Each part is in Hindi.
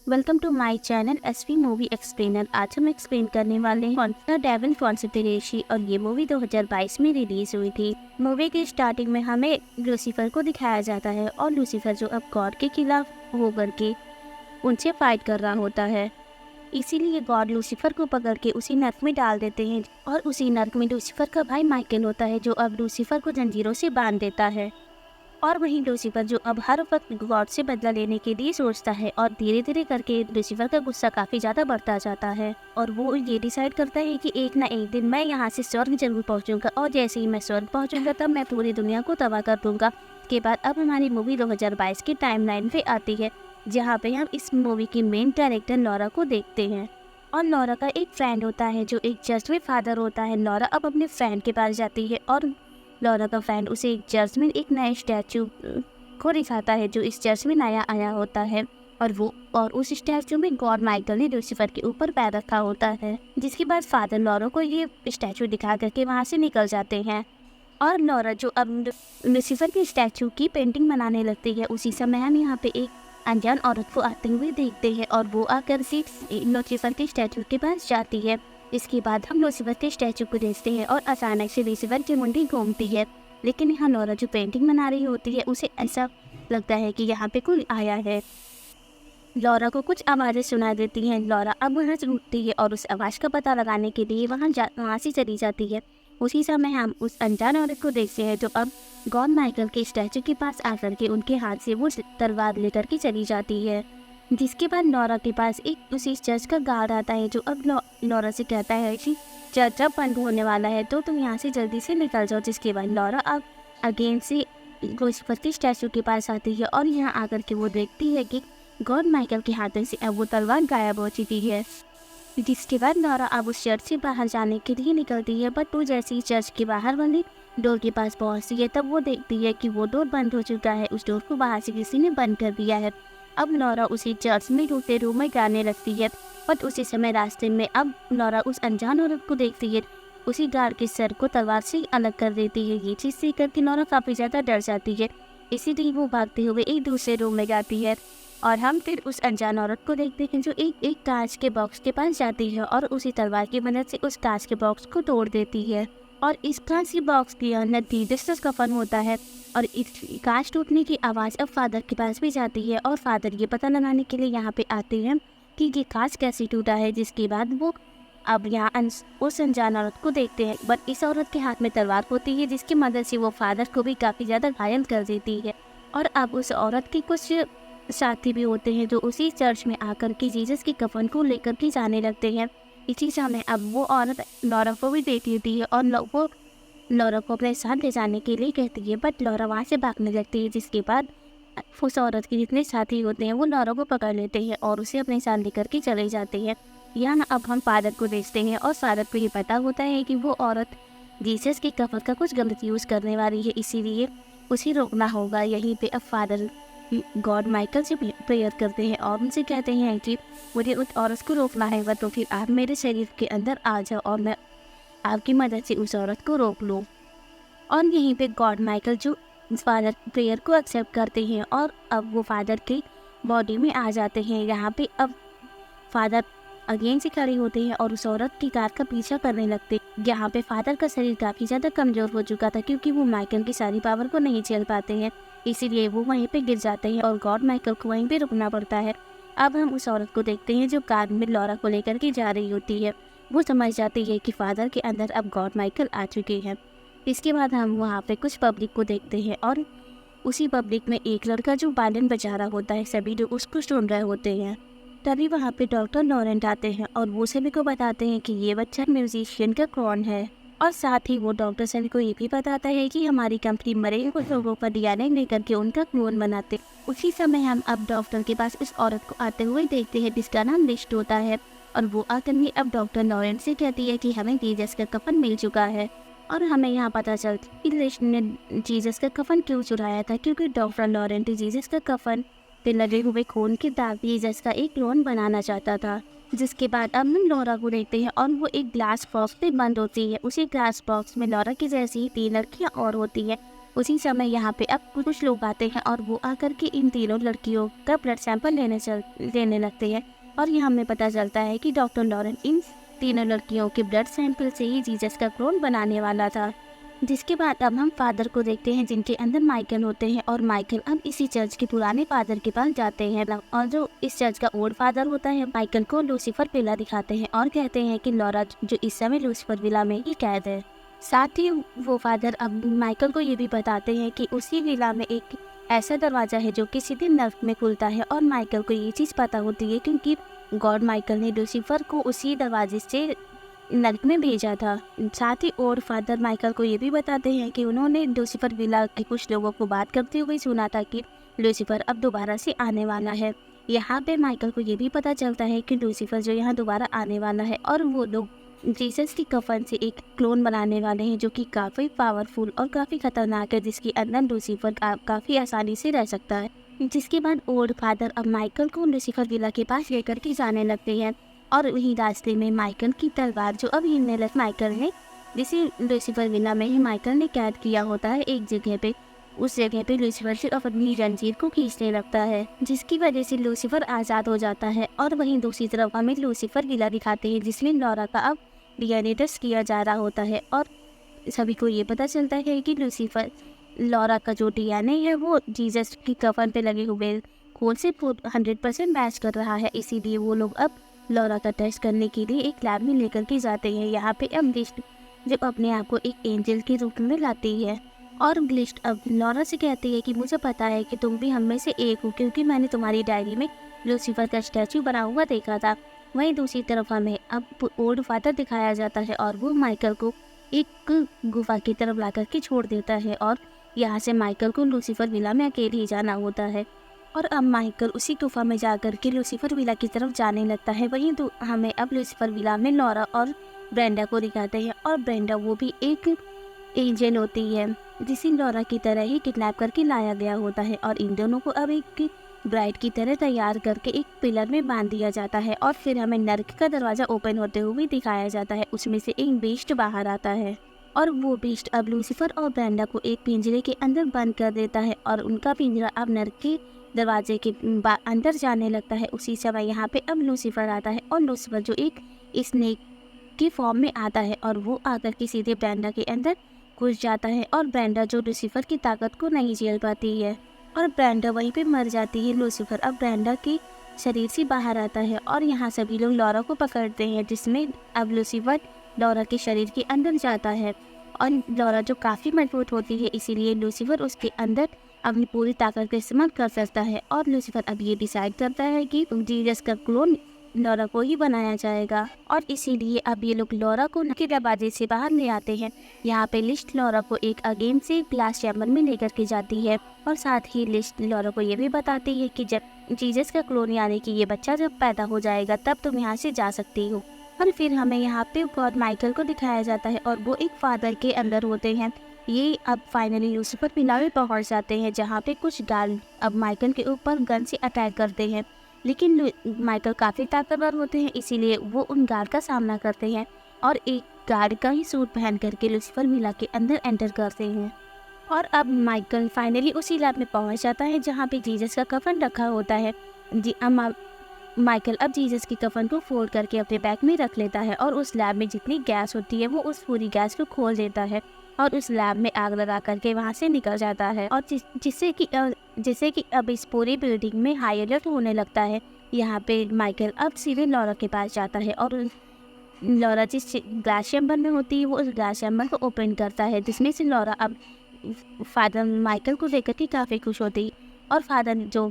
Welcome to my channel SV movie explainer. आज हम एक्सप्लेन करने वाले हैं द डेविल कॉन्स्पिरेसी और ये मूवी 2022 में रिलीज हुई थी। मूवी के स्टार्टिंग में हमें लूसीफर को दिखाया जाता है और लूसीफर जो अब गॉड के खिलाफ होकर के उनसे फाइट कर रहा होता है। इसीलिए गॉड लूसीफर को पकड़ के उसी नर्क में डाल देते हैं और उसी नर्क में लूसीफर का भाई माइकल होता है जो अब लूसीफर को जंजीरों से बांध देता है। और वहीं लूसीफर जो अब हर वक्त गॉड से बदला लेने के लिए सोचता है और धीरे धीरे करके लूसीफर का गुस्सा काफ़ी ज़्यादा बढ़ता जाता है और वो ये डिसाइड करता है कि एक ना एक दिन मैं यहाँ से स्वर्ग जरूर पहुँचूंगा और जैसे ही मैं स्वर्ग पहुँचूंगा तब मैं पूरी दुनिया को तबाह कर दूंगा। के बाद अब हमारी मूवी 2022 की टाइमलाइन पे आती है जहाँ पे हम इस मूवी की मेन कैरेक्टर लॉरा को देखते हैं। और लॉरा का एक फ्रेंड होता है जो एक चर्च में फादर होता है। लॉरा अब अपने फ्रेंड के पास जाती है और लॉरा का फ्रेंड उसे एक चर्च में एक नए स्टैचू को दिखाता है जो इस चर्च में नया आया होता है और उस स्टैचू में गॉड माइकल ने लूसीफर के ऊपर पैर रखा होता है। जिसके बाद फादर लॉरा को ये स्टैचू दिखा करके वहाँ से निकल जाते हैं और लॉरा जो अब लूसीफर के स्टैचू की पेंटिंग बनाने लगती है। उसी समय हम यहाँ पे एक अनजान औरत को आते हुए देखते हैं और वो आकर के लूसीफर के स्टैचू के पास जाती है। इसके बाद हम लूसीफर के स्टैचू को देखते हैं और अचानक से लूसीफर की मुंडी घूमती है। लेकिन यहाँ लॉरा जो पेंटिंग बना रही होती है उसे ऐसा लगता है कि यहाँ पे कोई आया है। लॉरा को कुछ आवाज़ें सुनाई देती हैं। लॉरा अब वहाँ से उठती है और उस आवाज़ का पता लगाने के लिए वहाँ से चली जाती है। उसी समय हम उस अनजान औरत को देखते हैं जो अब गॉड माइकल के स्टैचू के पास आकर के उनके हाथ से वो तलवार लेकर के चली जाती है। जिसके बाद लॉरा के पास एक उसी चर्च का गार्ड आता है जो अब लॉरा से कहता है कि चर्च अब बंद होने वाला है तो तुम यहाँ से जल्दी से निकल जाओ। जिसके बाद लॉरा अब अगेन से लूसीफर के स्टैचू के पास आती है और यहाँ आकर के वो देखती है कि गॉड माइकल के हाथों से अब वो तलवार गायब हो चुकी है। जिसके बाद लॉरा अब उस चर्च से बाहर जाने के लिए निकलती है बट वो जैसे ही चर्च के बाहर वाली डोर के पास पहुँचती है तब वो देखती है कि वो डोर बंद हो चुका है। उस डोर को बाहर से किसी ने बंद कर दिया है। अब लॉरा उसी चर्च में टूटे रूम में गाने लगती है बट उसी समय रास्ते में अब लॉरा उस अनजान औरत को देखती है। उसी गार्ड के सर को तलवार से अलग कर देती है। ये चीज़ देख करके लॉरा काफ़ी ज़्यादा डर जाती है। इसीलिए वो भागते हुए एक दूसरे रूम में जाती है और हम फिर उस अनजान औरत को देखते हैं जो एक कांच के बॉक्स के पास जाती है और उसी तलवार की मदद से उस कांच के बॉक्स को तोड़ देती है। और इस कांच के बॉक्स के अंदर जीसस का कफन होता है और इस कांच टूटने की आवाज़ अब फादर के पास भी जाती है और फादर ये पता लगाने के लिए यहाँ पे आते हैं कि ये कांच कैसे टूटा है। जिसके बाद वो अब यहाँ उस अनजान औरत को देखते हैं बट इस औरत के हाथ में तलवार होती है जिसकी मदद से वो फादर को भी काफ़ी ज़्यादा घायल कर देती है। और अब उस औरत के कुछ साथी भी होते हैं जो उसी चर्च में आकर के जीसस के कफन को लेकर के जाने लगते हैं। इसी समय अब वो औरत लॉरा को भी देख लेती है और वो लॉरा को अपने साथ ले जाने के लिए कहती है बट लॉरा वहाँ से भागने लगती है। जिसके बाद उस औरत के जितने साथी होते हैं वो लॉरा को पकड़ लेते हैं और उसे अपने साथ लेकर के चले जाते हैं। यहाँ अब हम फादर को देखते हैं और फादर को ये पता होता है कि वो औरत जीसस के कफन का कुछ गलत यूज़ करने वाली है, इसीलिए उसे रोकना होगा। यहीं पे अब फादर गॉड माइकल से प्रेयर करते हैं और उनसे कहते हैं कि मुझे उस औरत को रोकना है तो फिर आप मेरे शरीर के अंदर आ जाओ और मैं आपकी मदद से उस औरत को रोक लूँ। और यहीं पे गॉड माइकल जो फादर प्रेयर को एक्सेप्ट करते हैं और अब वो फादर की बॉडी में आ जाते हैं। यहाँ पे अब फादर अगेन से खड़े होते हैं और उस औरत की कार का पीछा करने लगते। यहाँ पे फादर का शरीर काफ़ी ज़्यादा कमज़ोर हो चुका था क्योंकि वो माइकल की सारी पावर को नहीं झेल पाते हैं, इसीलिए वो वहीं पे गिर जाते हैं और गॉड माइकल को वहीं पे रुकना पड़ता है। अब हम उस औरत को देखते हैं जो कार में लॉरा को लेकर के जा रही होती है। वो समझ जाती है कि फादर के अंदर अब गॉड माइकल आ चुके हैं। इसके बाद हम वहाँ पे कुछ पब्लिक को देखते हैं और उसी पब्लिक में एक लड़का जो वायलिन बजा रहा होता है, सभी लोग उसको सुन रहे होते हैं। तभी वहाँ पे डॉक्टर लॉरेंट आते हैं और वो सभी को बताते हैं कि ये बच्चा म्यूजिशियन का क्लोन है और साथ ही वो डॉक्टर सभी को ये भी बताता है कि हमारी कंपनी मरे हुए लोगों पर डीएनए लेकर के उनका क्लोन बनाते। उसी समय हम अब डॉक्टर के पास इस औरत को आते हुए देखते हैं जिसका नाम लिस्ट होता है और वो आकर के अब डॉक्टर लॉरेंट से कहती है कि हमें जीसस का कफन मिल चुका है। और हमें यहाँ पता चलता कि लिस्ट ने जीसस का कफन क्यों चुराया था, क्योंकि डॉक्टर लॉरेंट जीसस का कफन पे लगे हुए खून के दाग जीसस का एक क्लोन बनाना चाहता था। जिसके बाद अब हम लॉरा को देखते हैं और वो एक ग्लास बॉक्स पे बंद होती है। उसी ग्लास बॉक्स में लॉरा की जैसी ही 3 लड़कियाँ और होती है उसी समय यहाँ पे अब कुछ लोग आते हैं और वो आकर के इन तीनों लड़कियों का ब्लड सैंपल लेने लगते हैं। और यहाँ हमें पता चलता है कि डॉक्टर लॉरेन इन तीनों लड़कियों के ब्लड सैंपल से ही जीसस का क्लोन बनाने वाला था। जिसके बाद अब हम फादर को देखते हैं जिनके अंदर माइकल होते हैं, और माइकल अब इसी चर्च के पुराने फादर के पास जाते हैं। और जो इस चर्च का ओल्ड फादर होता है माइकल को लूसीफर विला दिखाते हैं और कहते हैं कि लॉरा जो इस समय लूसीफर विला में ही कैद है। साथ ही वो फादर अब माइकल को ये भी बताते हैं कि उसी विला में एक ऐसा दरवाजा है जो कि सीधे नर्क में खुलता है, और माइकल को ये चीज़ पता होती है क्योंकि गॉड माइकल ने लूसीफर को उसी दरवाजे से नर्क में भेजा था। साथ ही और फादर माइकल को ये भी बताते हैं कि उन्होंने लूसीफर विला के कुछ लोगों को बात करते हुए सुना था कि लूसीफर अब दोबारा से आने वाला है। यहाँ पे माइकल को ये भी पता चलता है कि लूसीफर जो यहाँ दोबारा आने वाला है, और वो लोग जीसस की कफन से एक क्लोन बनाने वाले हैं जो कि काफ़ी पावरफुल और काफ़ी खतरनाक है, जिसके अंदर लूसीफर काफ़ी आसानी से रह सकता है। जिसके बाद ओल्ड फादर अब माइकल को लूसीफर विला के पास लेकर के जाने लगते हैं, और वही रास्ते में माइकल की तलवार जो अब हिलने लग माइकल ने जिसे लूसीफर विला में ही माइकल ने कैद किया होता है एक जगह पे, उस जगह पे लूसीफर से अपनी जंजीर को खींचने लगता है, जिसकी वजह से लूसीफर आज़ाद हो जाता है। और वहीं दूसरी तरफ हमें लूसीफर विला दिखाते हैं जिसमें लॉरा का अब डीएनए टेस्ट किया जा रहा होता है, और सभी को ये पता चलता है कि लूसीफर लॉरा का जो डीएनए है वो जीसस की कफन पे लगे हुए खून से 100% मैच कर रहा है। इसीलिए वो लोग अब लॉरा का टेस्ट करने के लिए एक लैब में लेकर के जाते हैं। यहाँ पे अब लिस्ट जो अपने आप को एक एंजल के रूप में लाती है, और लिस्ट अब लॉरा से कहती है कि मुझे पता है कि तुम भी हम में से एक हो, क्योंकि मैंने तुम्हारी डायरी में लूसीफर का स्टैचू बना हुआ देखा था। वहीं दूसरी तरफ हमें अब ओल्ड फादर दिखाया जाता है, और वो माइकल को एक गुफा की तरफ ला कर के छोड़ देता है, और यहाँ से माइकल को लूसीफर विला में अकेले ही जाना होता है। और अब माइकल उसी गुफा में जाकर के लूसीफर विला की तरफ जाने लगता है। वहीं तो हमें अब लूसीफर विला में लॉरा और ब्रेंडा को दिखाते हैं, और ब्रेंडा वो भी एक एंजल होती है जिसे लॉरा की तरह ही किडनैप करके लाया गया होता है, और इन दोनों को अब एक ब्राइड की तरह तैयार करके एक पिलर में बांध दिया जाता है। और फिर हमें नर्क का दरवाज़ा ओपन होते हुए दिखाया जाता है, उसमें से एक बीस्ट बाहर आता है, और वो बीस्ट अब लूसीफर और ब्रेंडा को एक पिंजरे के अंदर बंद कर देता है, और उनका पिंजरा अब नर्क के दरवाजे के अंदर जाने लगता है। उसी समय यहाँ पे अब लूसीफर आता है, और लूसीफर जो एक स्नेक की फॉर्म में आता है, और वो आकर के सीधे ब्रेंडा के अंदर घुस जाता है, और ब्रेंडा जो लूसीफर की ताकत को नहीं झेल पाती है, और ब्रेंडा वहीं पे मर जाती है। लूसीफर अब ब्रेंडा के शरीर से बाहर आता है, और यहाँ सभी लोग लॉरा को पकड़ते हैं, जिसमें अब लूसीफर लॉरा के शरीर के अंदर जाता है, और लॉरा जो काफ़ी मजबूत होती है इसीलिए लूसीफर उसके अंदर अपनी पूरी ताकत का इस्तेमाल कर सकता है। और लूसीफर अब ये डिसाइड करता है कि जीसस का क्लोन लॉरा को ही बनाया जाएगा, और इसीलिए अब ये लोग लॉरा को नके दरवाजे से बाहर ले आते हैं। यहाँ पे लिस्ट लॉरा को एक अगेन से ग्लास चैम्बर में लेकर के जाती है, और साथ ही लिस्ट लॉरा को ये भी बताती है कि जब जीसस का क्लोन यानी कि ये बच्चा जब पैदा हो जाएगा तब तुम यहाँ से जा सकती हो। और फिर हमें यहाँ पे गॉड माइकल को दिखाया जाता है, और वो एक फादर के अंदर होते हैं। ये अब फाइनली लूसीफर विला में पहुँच जाते हैं, जहाँ पे कुछ गार्ड अब माइकल के ऊपर गन से अटैक करते हैं, लेकिन माइकल काफ़ी ताकतवर होते हैं इसीलिए वो उन गार्ड का सामना करते हैं, और एक गार्ड का ही सूट पहन करके लूसीफर विला के अंदर एंटर करते हैं। और अब माइकल फाइनली उसी लैब में पहुंच जाता है जहां पे जीसस का कफन रखा होता है। माइकल अब जीसस की कफन को फोल्ड करके अपने बैग में रख लेता है, और उस लैब में जितनी गैस होती है वो उस पूरी गैस को खोल देता है, और उस लैब में आग लगा करके वहाँ से निकल जाता है, और जिससे कि अब इस पूरी बिल्डिंग में हाई अलर्ट होने लगता है। यहाँ पे माइकल अब सीधे लॉरा के पास जाता है, और लॉरा जिस ग्लास चैम्बर में होती है वो उस ग्लास चैम्बर को ओपन करता है, जिसमें से लॉरा अब फादर माइकल को देखकर के काफ़ी खुश होती है, और फादर जो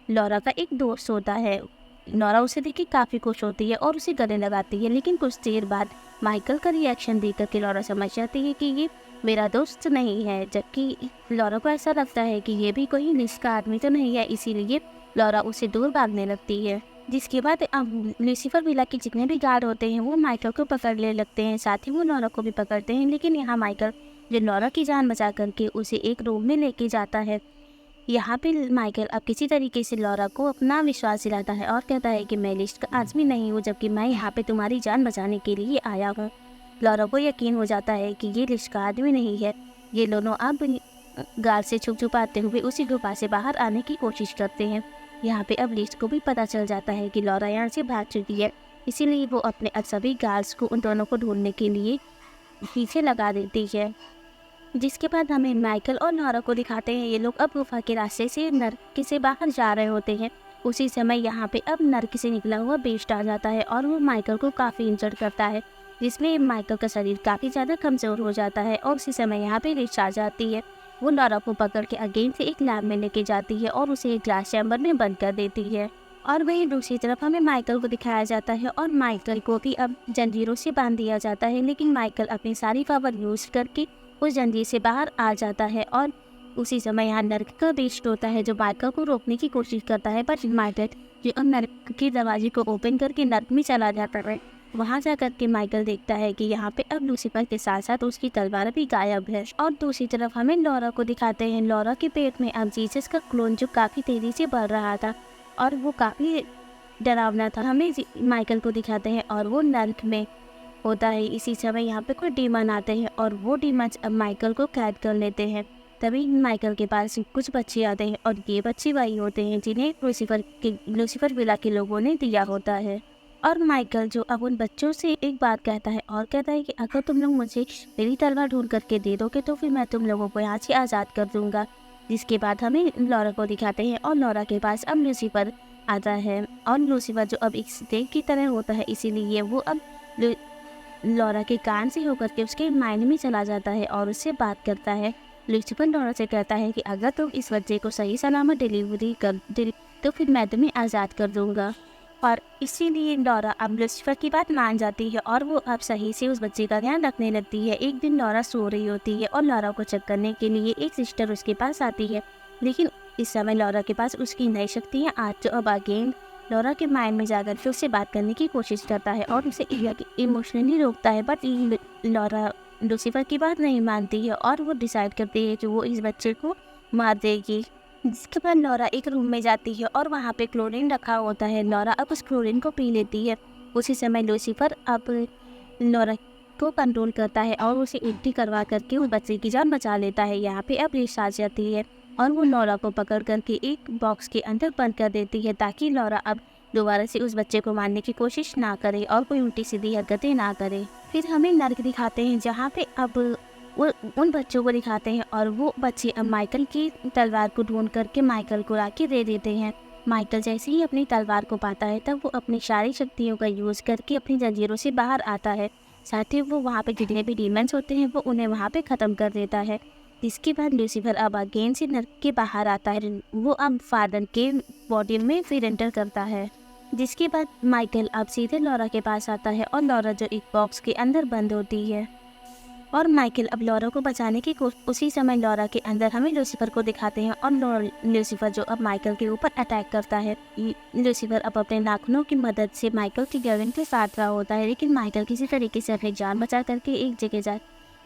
लॉरा का एक दोस्त होता है, लॉरा उसे देख के काफ़ी खुश होती है और उसे गले लगाती है। लेकिन कुछ देर बाद माइकल का रिएक्शन देख करके लॉरा समझ जाती है कि ये मेरा दोस्त नहीं है, जबकि लॉरा को ऐसा लगता है कि ये भी कोई लिस्ट का आदमी तो नहीं है, इसीलिए लॉरा उसे दूर भागने लगती है। जिसके बाद अब लूसीफर विला के जितने भी गार्ड होते हैं वो माइकल को पकड़ने लगते हैं, साथ ही वो लॉरा को भी पकड़ते हैं। लेकिन यहाँ माइकल जो लॉरा की जान बचा करके उसे एक रूम में लेके जाता है। यहाँ पे माइकल अब किसी तरीके से लॉरा को अपना विश्वास दिलाता है और कहता है कि मैं लिस्ट का आदमी नहीं हूँ, जबकि मैं यहाँ पे तुम्हारी जान बचाने के लिए आया हूँ। लॉरा को यकीन हो जाता है कि ये लिस्ट का आदमी नहीं है। ये दोनों अब गार्ड से छुपाते हुए उसी गुफा से बाहर आने की कोशिश करते हैं। यहाँ पे अब लिस को भी पता चल जाता है कि लॉरा यहाँ से भाग चुकी है, इसीलिए वो अपने सभी गार्ड्स को उन दोनों को ढूंढने के लिए पीछे लगा देती है। जिसके बाद हमें माइकल और लॉरा को दिखाते हैं। ये लोग अब गुफा के रास्ते से नर्क से बाहर जा रहे होते हैं। उसी समय यहाँ पे अब नर्क से निकला हुआ बेस्ट आ जाता है और वो माइकल को काफ़ी इंजर्ड करता है, जिसमें माइकल का शरीर काफ़ी ज़्यादा कमज़ोर हो जाता है। और उसी समय यहाँ पे रिच आ जाती है। वो लॉरा को पकड़ के अगेन से एक लैब में लेके जाती है और उसे एक ग्लास चैम्बर में बंद कर देती है। और वहीं दूसरी तरफ हमें माइकल को दिखाया जाता है और माइकल को भी अब जंजीरों से बांध दिया जाता है, लेकिन माइकल अपनी सारी पावर यूज़ करके उस जंजीर से बाहर आ जाता है। और उसी समय यहाँ नर्क का बेस्ट होता है जो माइकल को रोकने की कोशिश करता है, बट माइकल जो नर्क के दरवाजे को ओपन करके नर्क में चला जाता है। वहाँ जा कर के माइकल देखता है कि यहाँ पे अब लूसीफर के साथ साथ उसकी तलवार भी गायब है। और दूसरी तरफ हमें लॉरा को दिखाते हैं। लॉरा के पेट में अब जीसस का क्लोन जो काफ़ी तेज़ी से बढ़ रहा था और वो काफ़ी डरावना था। हमें माइकल को दिखाते हैं और वो नर्क में होता है। इसी समय यहाँ पे कोई डीमन आते हैं और वो डीमन अब माइकल को कैद कर लेते हैं। तभी माइकल के पास कुछ बच्चे आते हैं और ये बच्चे वही होते हैं जिन्हें लूसीफर विला के लोगों ने दिया होता है। और माइकल जो अब उन बच्चों से एक बात कहता है और कहता है कि अगर तुम लोग मुझे मेरी तलवार ढूंढ करके दे दोगे तो फिर मैं तुम लोगों को यहाँ से आज़ाद कर दूंगा। जिसके बाद हमें लॉरा को दिखाते हैं और लॉरा के पास अब लूसीफर आता है। और लूसीफर जो अब एक स्नेक की तरह होता है, इसीलिए वो अब लॉरा के कान से होकर के उसके माइंड में चला जाता है और उससे बात करता है। लूसीफर लॉरा से कहता है कि अगर तुम इस बच्चे को सही सलामत डिलीवरी कर तो फिर मैं तुम्हें आज़ाद कर दूंगा। और इसीलिए लॉरा अब लूसीफर की बात मान जाती है और वो अब सही से उस बच्चे का ध्यान रखने लगती है। एक दिन लॉरा सो रही होती है और लॉरा को चेक करने के लिए एक सिस्टर उसके पास आती है, लेकिन इस समय लॉरा के पास उसकी नई शक्तियाँ आज जो अब अगेन लॉरा के माइंड में जाकर के उससे बात करने की कोशिश करता है और उसे इमोशनली रोकता है। बट लॉरा लूसीफर की बात नहीं मानती है और वो डिसाइड करती है कि वो इस बच्चे को मार देगी। जिसके बाद लॉरा एक रूम में जाती है और वहाँ पे क्लोरीन रखा होता है। लॉरा अब उस क्लोरीन को पी लेती है। उसी समय लूसीफर अब लॉरा को कंट्रोल करता है और उसे उल्टी करवा करके उस बच्चे की जान बचा लेता है। यहाँ पे अब रिश आ जाती है और वो लॉरा को पकड़ करके एक बॉक्स के अंदर बंद कर देती है ताकि लॉरा अब दोबारा से उस बच्चे को मारने की कोशिश ना करे और कोई उल्टी सीधी हरकतें ना करे। फिर हमें नर्क दिखाते हैं जहाँ पे अब वो उन बच्चों को दिखाते हैं और वो बच्चे अब माइकल की तलवार को ढूंढ करके माइकल को लाके दे देते हैं। माइकल जैसे ही अपनी तलवार को पाता है तब वो अपनी सारी शक्तियों का यूज़ करके अपनी जंजीरों से बाहर आता है। साथ ही वो वहाँ पे जितने भी डीमंस होते हैं वो उन्हें वहाँ पे ख़त्म कर देता है। इसके बाद लूसीफर अब अगेन से नर्क के बाहर आता है। वो अब फादर के बॉडी में फिर एंटर करता है। जिसके बाद माइकल अब सीधे लॉरा के पास आता है और लॉरा जो एक बॉक्स के अंदर बंद होती है और माइकल अब लॉरा को बचाने की उसी समय लॉरा के अंदर हमें लूसीफर को दिखाते हैं और लूसीफर जो अब माइकल के ऊपर अटैक करता है। लूसीफर अब अपने नाखूनों की मदद से माइकल की गर्दन को काट रहा होता है, लेकिन माइकल किसी तरीके से अपनी जान बचा करके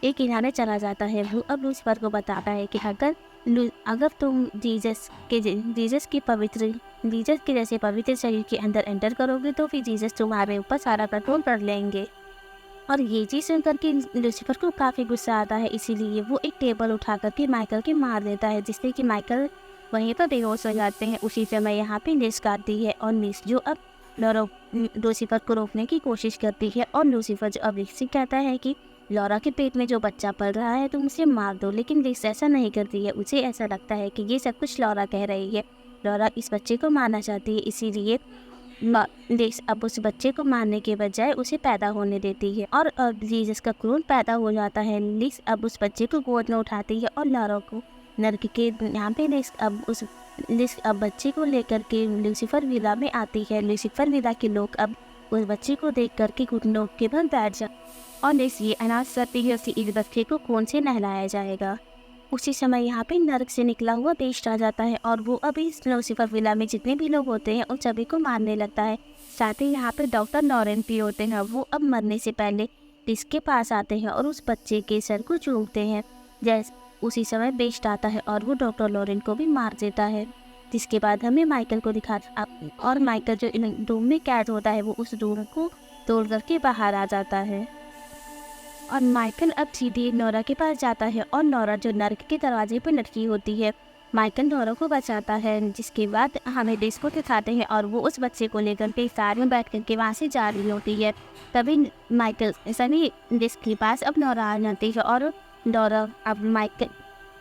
एक किनारे चला जाता है। वो अब लूसीफर को बताता है कि अगर तुम जीसस के जैसे पवित्र शरीर के अंदर एंटर करोगे तो फिर जीसस तुम्हारे ऊपर सारा कंट्रोल कर लेंगे। और ये चीज़ सुन करके लूसीफर को काफ़ी गुस्सा आता है, इसीलिए वो एक टेबल उठा करके माइकल के मार देता है, जिससे कि माइकल वहीं पर बेहोश हो जाते हैं। उसी समय यहाँ पे लिस आती है और लिस जो अब लूसीफर को रोकने की कोशिश करती है और लूसीफर जो अब लिस से कहता है कि लॉरा के पेट में जो बच्चा पल रहा है तुम उसे मार दो, लेकिन लिस ऐसा नहीं करती है। उसे ऐसा लगता है कि ये सब कुछ लॉरा कह रही है। लॉरा इस बच्चे को मारना चाहती है, इसीलिए लिस अब उस बच्चे को मारने के बजाय उसे पैदा होने देती है और जीसस का क्लोन पैदा हो जाता है। लिस अब उस बच्चे को गोद में उठाती है और लॉरा को नर्क के यहाँ पे लिस अब बच्चे को लेकर के लूसीफर विला में आती है। लूसीफर विला के लोग अब उस बच्चे को देख करके घुटनों के बल बैठ जाते और लिस ये अनाज करती है कि इस बच्चे को कौन से नहलाया जाएगा। उसी समय यहाँ पे नर्क से निकला हुआ बेस्ट आ जाता है और वो अभी इस लूसीफर विला में जितने भी लोग होते हैं उन सभी को मारने लगता है। साथ ही यहाँ पे डॉक्टर लॉरेंस भी होते हैं। वो अब मरने से पहले लिस के पास आते हैं और उस बच्चे के सर को चूमते हैं। जैसे उसी समय बेस्ट आता है और वो डॉक्टर लॉरेंस को भी मार देता है। जिसके बाद हमें माइकल को दिखाता और माइकल जो रूम में कैद होता है वो उस रूम को तोड़ करके बाहर आ जाता है। और माइकल अब सीधे नोरा के पास जाता है और नोरा जो नर्क के दरवाजे पर लटकी होती है, माइकल नोरा को बचाता है। जिसके बाद हमें डिस्को दिखाते हैं और वो उस बच्चे को लेकर के कार में बैठ करके वहाँ से जा रही होती है। तभी माइकल सनी डिस्क के पास अब नोरा आ जाती है और नोरा अब माइकल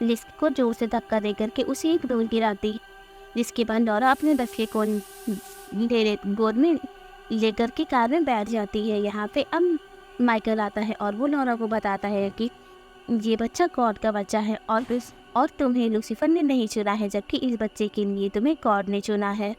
डिस्क को जोर से धक्का दे करके उसे एक दूर गिराती है। जिसके बाद नोरा अपने बच्चे को गोद में लेकर के कार में बैठ जाती है। यहाँ पे अब माइकल आता है और वो नोरा को बताता है कि ये बच्चा गॉड का बच्चा है और तुम्हें लूसीफर ने नहीं चुना है, जबकि इस बच्चे के लिए तुम्हें गॉड ने चुना है।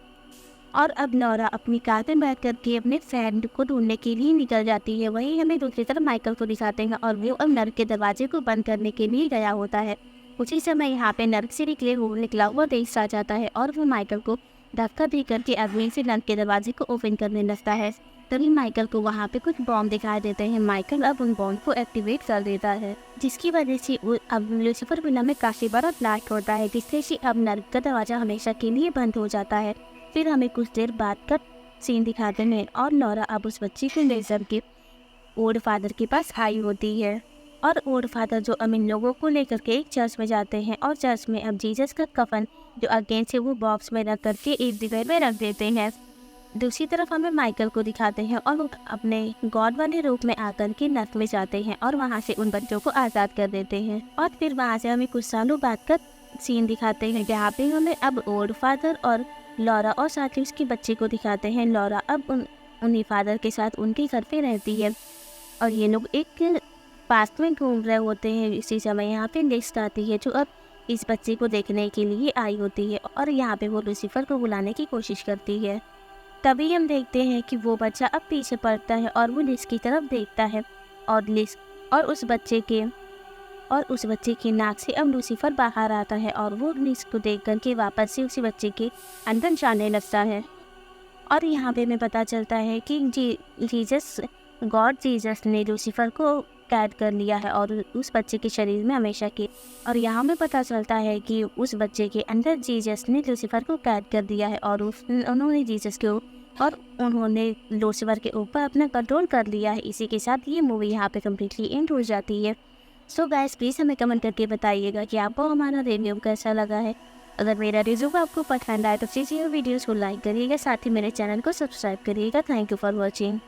और अब नोरा अपनी कार में बैठ करके अपने फ्रेंड को ढूंढने के लिए निकल जाती है। वहीं हमें दूसरी तरफ माइकल को दिखाते हैं और वो अब नर्क के दरवाजे को बंद करने के लिए गया होता है। उसी समय यहाँ पे नर्क से निकला हुआ देश आ जाता है और वो माइकल को धक्का दे करके अगले से नर्क के दरवाजे को ओपन करने लगता है। तभी माइकल को वहाँ पे कुछ बॉम्ब दिखाई देते हैं। माइकल अब उन बॉम्ब को एक्टिवेट कर देता है, जिसकी वजह से अब लूसीफर विला में काफ़ी बड़ा ब्लास्ट होता है, जिससे कि अब नर्क का दरवाजा हमेशा के लिए बंद हो जाता है। फिर हमें कुछ देर बाद का सीन दिखाते हैं और नोरा अब उस बच्ची को लेकर के ओल्ड फादर के पास आई होती है। और ओल्ड फादर जो इन लोगों को लेकर के एक चर्च में जाते हैं और चर्च में अब जीसस का कफन जो अगेन से वो बॉक्स में रख करके एक दीवार में रख देते हैं। दूसरी तरफ हमें माइकल को दिखाते हैं और वो अपने गॉड वाले रूप में आकर के नर्क में जाते हैं और वहाँ से उन बच्चों को आज़ाद कर देते हैं। और फिर वहाँ से हमें कुछ सालों बाद का सीन दिखाते हैं, जहाँ पे हमें अब ओल्ड फादर और लॉरा और साथ ही उसके बच्चे को दिखाते हैं। लॉरा अब उन्हीं फादर के साथ उनके घर पे रहती है और ये लोग एक पार्क में घूम रहे होते हैं। इसी समय यहाँ पे लिस्ट आती है जो अब इस बच्चे को देखने के लिए आई होती है और यहाँ पे वो लूसीफर को बुलाने की कोशिश करती है। तभी हम देखते हैं कि वो बच्चा अब पीछे पड़ता है और वो लिस्ट की तरफ देखता है और उस बच्चे के नाक से अब लूसीफर बाहर आता है और वो लिस्ट को देख करके वापस से उसी बच्चे के अंदर जाने लगता है। और यहाँ पे हमें पता चलता है कि गॉड जीसस ने लूसीफर को कैद कर लिया है और उस बच्चे के शरीर में हमेशा के। और यहाँ में पता चलता है कि उस बच्चे के अंदर जीसस ने लूसीफर को कैद कर दिया है और उन्होंने लूसीफर के ऊपर अपना कंट्रोल कर लिया है। इसी के साथ ये मूवी यहाँ पे कम्प्लीटली एंड हो जाती है। सो गाइस प्लीज़ हमें कमेंट करके बताइएगा कि आपको हमारा रिव्यू कैसा लगा है। अगर मेरा रिव्यू आपको पसंद आए तो प्लीज़ ये वीडियोज़ को लाइक करिएगा, साथ ही मेरे चैनल को सब्सक्राइब करिएगा। Thank you for watching.